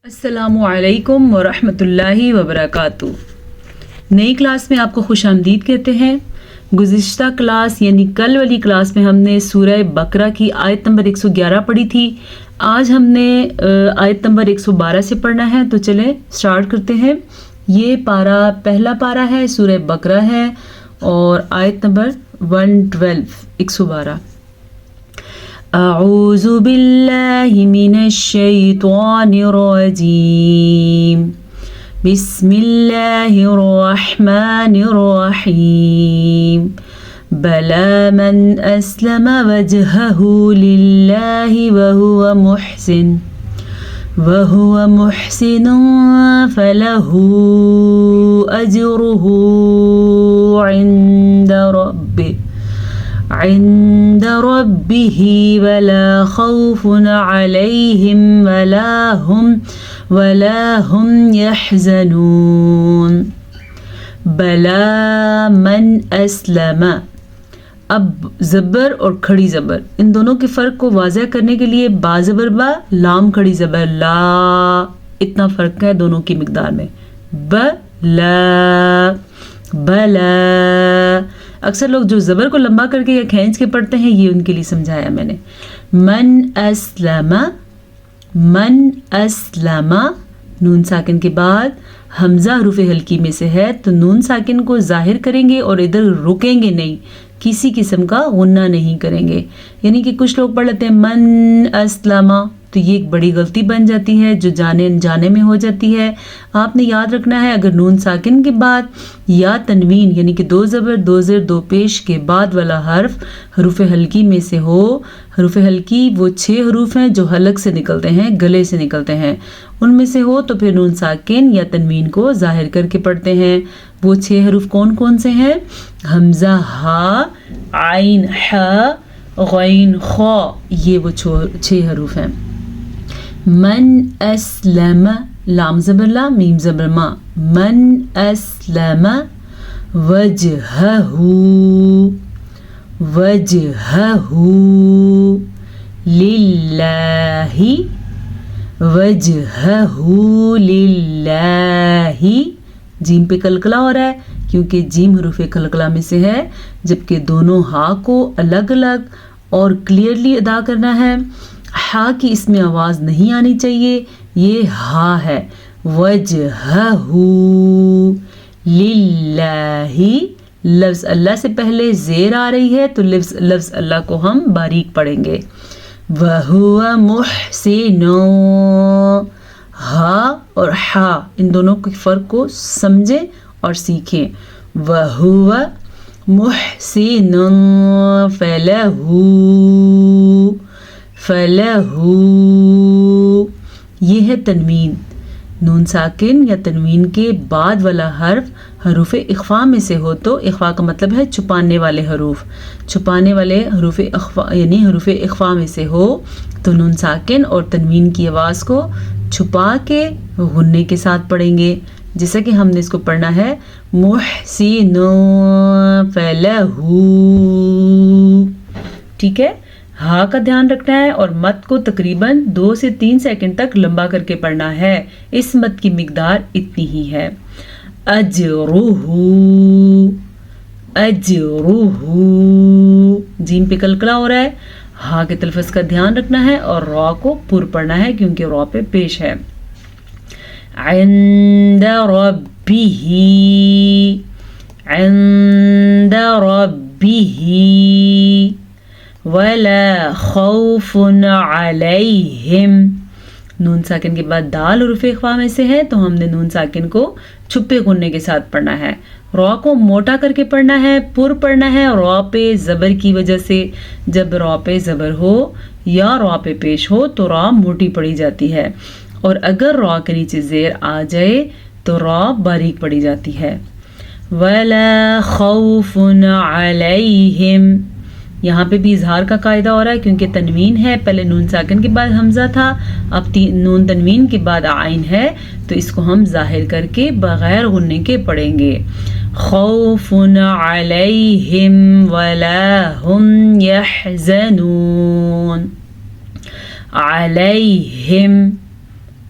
السلام علیکم ورحمۃ اللہ وبرکاتہ۔ نئی کلاس میں آپ کو خوش آمدید کہتے ہیں۔ گزشتہ کلاس یعنی کل والی کلاس میں ہم نے سورہ بقرہ کی آیت نمبر 111 پڑھی تھی۔ آج ہم نے آیت نمبر 112 سے پڑھنا ہے، تو چلیں سٹارٹ کرتے ہیں۔ یہ پہلا پارہ ہے، سورہ بقرہ ہے اور آیت نمبر 112 اعوذ باللہ من الشیطان الرجیم بسم اللہ الرحمن الرحیم بلا من اسلم وجہہ للہ وهو محسن فلہ اجرہ عند ربه ولا خوف عليهم ولا هم يحزنون بلا من اسلم۔ اب زبر اور کھڑی زبر ان دونوں کے فرق کو واضح کرنے کے لیے با زبر با، لام کھڑی زبر لا، اتنا فرق ہے دونوں کی مقدار میں۔ بلا اکثر لوگ جو زبر کو لمبا کر کے یا کھینچ کے پڑھتے ہیں، یہ ان کے لیے سمجھایا میں نے۔ من اسلم نون ساکن کے بعد حمزہ حروف ہلکی میں سے ہے، تو نون ساکن کو ظاہر کریں گے اور ادھر رکیں گے نہیں، کسی قسم کا غنہ نہیں کریں گے۔ یعنی کہ کچھ لوگ پڑھ لیتے ہیں من اسلم، تو یہ ایک بڑی غلطی بن جاتی ہے جو جانے انجانے میں ہو جاتی ہے۔ آپ نے یاد رکھنا ہے، اگر نون ساکن کے بعد یا تنوین یعنی کہ دو زبر دو زیر دو پیش کے بعد والا حرف حروف ہلکی میں سے ہو، حروف ہلکی وہ 6 حروف ہیں جو حلق سے نکلتے ہیں، گلے سے نکلتے ہیں، ان میں سے ہو تو پھر نون ساکن یا تنوین کو ظاہر کر کے پڑھتے ہیں۔ وہ 6 حروف کون کون سے ہیں؟ حمزہ ہا، عین حا، غین خا، یہ وہ 6 حروف ہیں۔ من اسلم، لام زبر لا، میم زبر ما، من اسلم وجہہ للہ، وجہہ للہ، جیم پہ قلقلہ ہو رہا ہے کیونکہ جیم حروف قلقلہ میں سے ہے، جبکہ دونوں ہا کو الگ الگ اور کلیئرلی ادا کرنا ہے۔ ہا کی اس میں آواز نہیں آنی چاہیے، یہ ہا ہے۔ وجہہ للہ، لفظ اللہ سے پہلے زیر آ رہی ہے تو لفظ اللہ کو ہم باریک پڑھیں گے۔ وَهُوَ مُحْسِنٌ، ہا اور ہا ان دونوں کے فرق کو سمجھیں اور سیکھیں۔ وَهُوَ مُحْسِنٌ فَلَهُ، یہ ہے تنوین۔ نون ساکن یا تنوین کے بعد والا حرف حروف اخفا میں سے ہو، تو اخفا کا مطلب ہے چھپانے والے حروف، چھپانے والے حروف اخفا یعنی حروف اخفا میں سے ہو تو نون ساکن اور تنوین کی آواز کو چھپا کے غنے کے ساتھ پڑھیں گے، جیسا کہ ہم نے اس کو پڑھنا ہے محسن فلہ، ٹھیک ہے۔ ہا کا دھیان رکھنا ہے اور مد کو تقریباً 2 سے 3 سیکنڈ تک لمبا کر کے پڑھنا ہے، اس مد کی مقدار اتنی ہی ہے۔ اجرہ، جیم پہ قلقلہ ہو رہا ہے، ہا کے تلفظ کا دھیان رکھنا ہے اور را کو پر پڑھنا ہے کیونکہ را پہ پیش ہے۔ عند ربہ ولا خوف علیہم، نون ساکن کے بعد دال حروف اخفا میں سے ہے تو ہم نے نون ساکن کو چھپے غنے کے ساتھ پڑھنا ہے۔ را کو موٹا کر کے پڑھنا ہے، پر پڑھنا ہے، را پہ زبر کی وجہ سے جب را پہ زبر ہو یا را پہ پیش ہو تو را موٹی پڑھی جاتی ہے، اور اگر را کے نیچے زیر آ جائے تو را باریک پڑھی جاتی ہے۔ ولا خوف علیہم، یہاں پہ بھی اظہار کا قاعدہ ہو رہا ہے کیونکہ تنوین ہے، پہلے نون ساکن کے بعد حمزہ تھا، اب نون تنوین کے بعد عین ہے، تو اس کو ہم ظاہر کر کے بغیر غننے کے پڑھیں گے۔ خوف علیہم ولا هم يحزنون، علیہم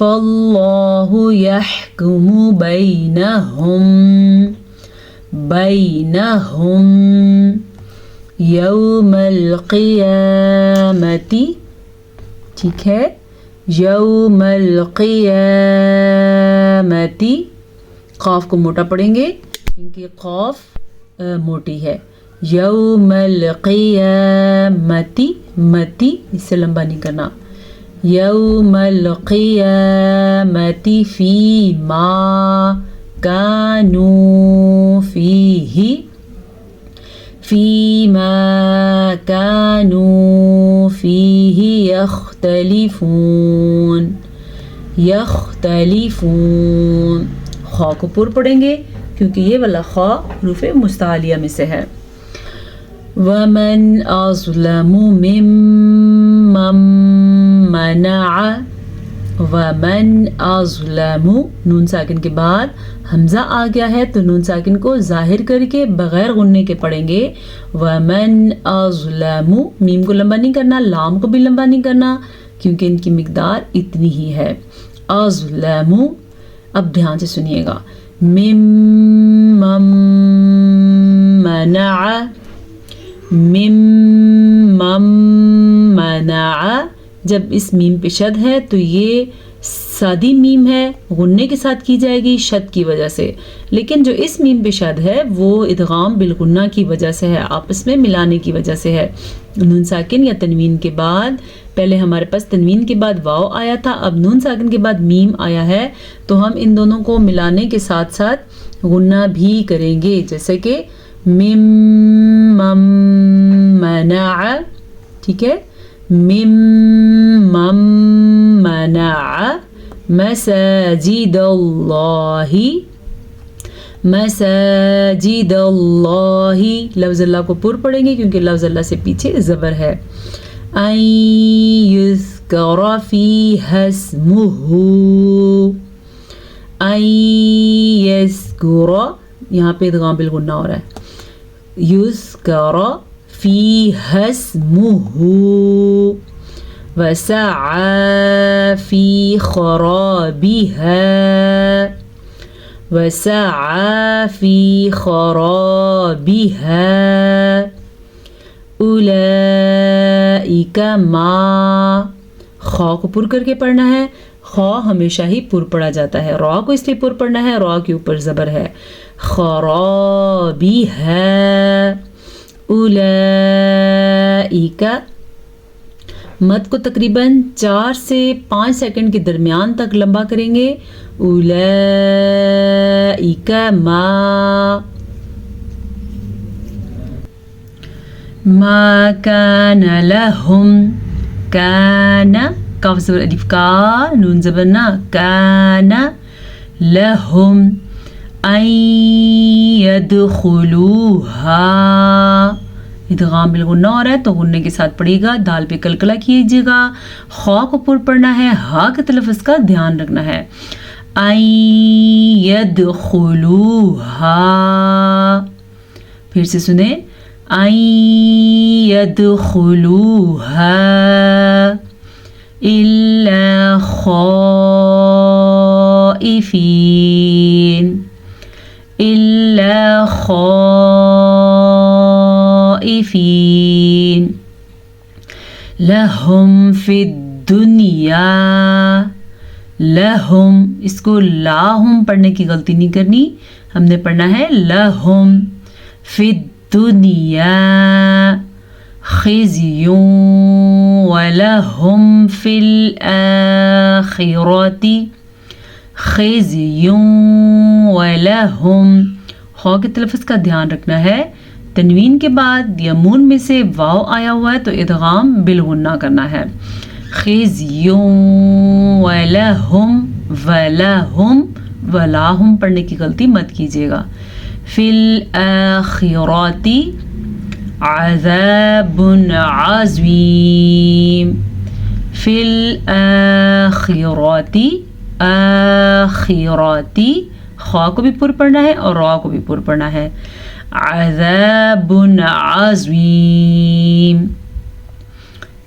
فاللہ یحکم بینہم بینہم یوم القیامتی، ٹھیک ہے، یوم القیامتی، قاف کو موٹا پڑھیں گے کیونکہ قاف موٹی ہے، یوم القیامتی، متی اس سے لمبا نہیں کرنا، یوم القیامتی فیما کانوا فیہ، فیما کانوا فیہ یختلفون، یختلفون، خا کو پر پڑھیں گے کیونکہ یہ والا خا حروف مستعلیہ میں سے ہے۔ وَمَنْ أَظْلَمُ مِمَّنْ مَنَعَ، وَمَنْ أَظْلَمُ، نون ساکن کے بعد حمزہ آ گیا ہے تو نون ساکن کو ظاہر کر کے بغیر غننے کے پڑھیں گے، وَمَنْ أَظْلَمُ، میم کو لمبا نہیں کرنا، لام کو بھی لمبا نہیں کرنا کیونکہ ان کی مقدار اتنی ہی ہے۔ أَظْلَمُ، اب دھیان سے سنیے گا، مِمَّن مَنَعَ، مِمَّن مَنَعَ، جب اس میم پہ شد ہے تو یہ سادی میم ہے، غننے کے ساتھ کی جائے گی شد کی وجہ سے، لیکن جو اس میم پہ شد ہے وہ ادغام بالغنہ کی وجہ سے ہے، آپس میں ملانے کی وجہ سے ہے۔ نون ساکن یا تنوین کے بعد، پہلے ہمارے پاس تنوین کے بعد واو آیا تھا، اب نون ساکن کے بعد میم آیا ہے تو ہم ان دونوں کو ملانے کے ساتھ ساتھ غنہ بھی کریں گے، جیسے کہ ممن منع، ٹھیک ہے، ممن منع مساجد اللہ، مساجد اللہ، لفظ اللہ کو پر پڑھیں گے کیونکہ لفظ اللہ سے پیچھے زبر ہے، ان یذکر فیہا اسمہ، ان یذکر، یہاں پہ ادغام بالغنہ ہو رہا ہے، یذکر فیہا اسمہ وسعى في خرابها، وسعى في خرابها أولئك ما، خا کو پر کر کے پڑھنا ہے، خا ہمیشہ ہی پر پڑھا جاتا ہے، را کو اس لیے پر پڑھنا ہے، را کے اوپر زبر ہے، خرابها أولئك، مد کو تقریباً 4 سے 5 سیکنڈ کے درمیان تک لمبا کریں گے، اولئک ما کان لہم، کان، کاف زبر الف کا، نون زبر نا، کان لہم ان يدخلوها، ادغام بالغنہ ہو رہا ہے تو غننے کے ساتھ پڑھیے گا، دال پہ کلکلا کیجیے گا، خا کو پر پڑھنا ہے، ہا کے تلفظ کا دھیان رکھنا ہے، ان يدخلوها، پھر سے سنیں، ان يدخلوها الا خائفین، الا خائفین، لہم فی الدنیا، لہم، اس کو لاہم پڑھنے کی غلطی نہیں کرنی، ہم نے پڑھنا ہے لہم فی الدنیا خزی ولہم فی الآخرۃ خزی ولہم، خا کے تلفظ کا دھیان رکھنا ہے، تنوین کے بعد یمون میں سے واو آیا ہوا ہے تو ادغام بالغنہ کرنا ہے، خزی ولہم، ولہم، ولاہم پڑھنے کی غلطی مت کیجیے گا، فی الآخرۃ عذاب عظیم، فی الآخرۃ، آخرۃ، خا کو بھی پر پڑھنا ہے اور را کو بھی پر پڑھنا ہے، عذاب عظیم،